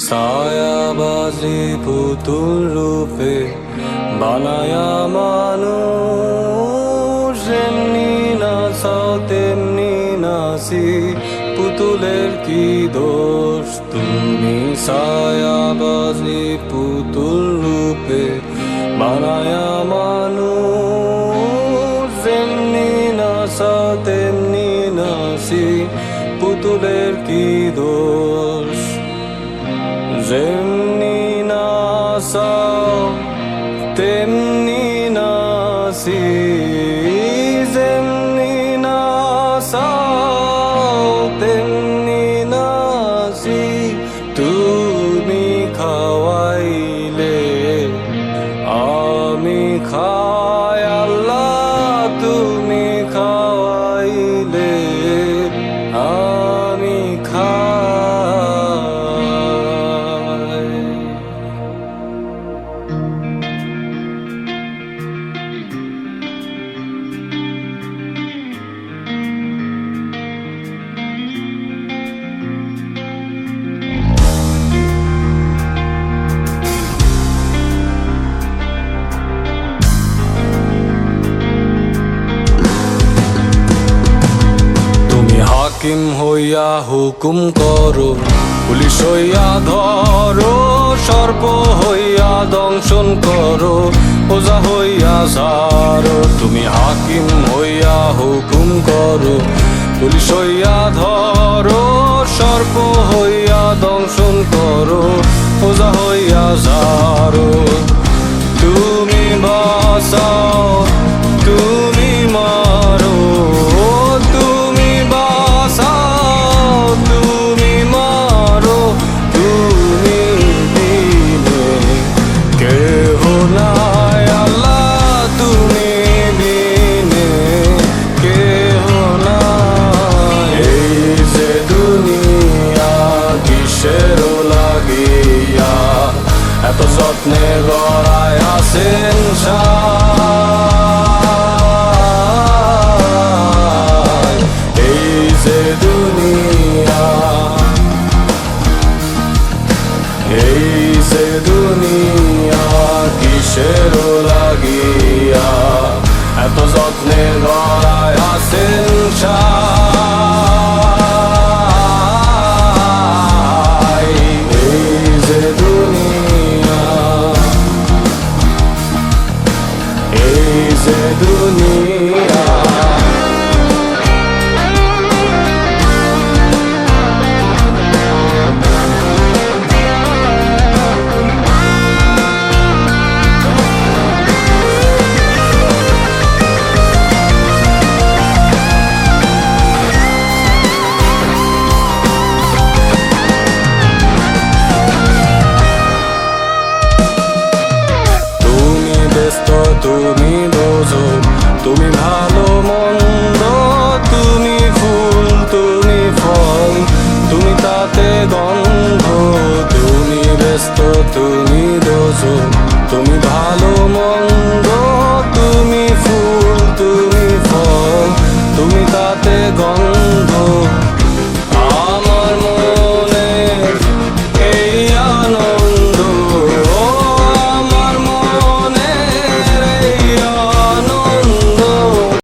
ছায়াবাজি পুতুল রূপে বানায়া মানুষ, এমনি নাচাও তেমনি নাচি, পুতুলের কি দোষ? তুমি ছায়াবাজি পুতুল রূপে বানায়া মানুষ, এমনি নাচাও তেমনি নাচি, পুতুলের কি দোষ? যেমনি নাচাও তেমনি নাচি, যেমনি নাচাও তেমনি নাচি, তুমি খাওয়াইলে আমি খাই, আল্লাহ তুমি খাওয়াইলে আমি খাই। হাকিম হইয়া হুকুম করো, পুলিশ হইয়া ধরো, সর্প হইয়া দংশন করো, ওজা হইয়া সারো। তুমি হাকিম হইয়া হুকুম করো, পুলিশ হইয়া ধরো, সর্প হইয়া দংশন করো, ওজা হইয়া সারো। তুমি বাঁচাও তুমি মারো, তুমি বাঁচাও তুমি মারো, তুমি বিনে কেহ নাই, আল্লাহ তুমি বিনে কেহ নাই। এই যে দুনিয়া কিসের লাগিয়া এত যত্নে গড়ায় আছেন সায়। এই যে দুনিয়া, এই যে দুনিয়া কিসের লাগিয়া এত যত্নে গড়ায় আছেন সায়। এই যে দুনিয়া, এই যে দুনিয়া। তুমি বোঝো তুমি ভালো মন্দ, তুমি ফুল তুমি ফল, তুমি তাতে গন্ধ। তুমি ব্যস্ত তুমি বোঝো তুমি ভালো মন্দ, তুমি ফুল তুমি ফল, তুমি তাতে গন্ধ।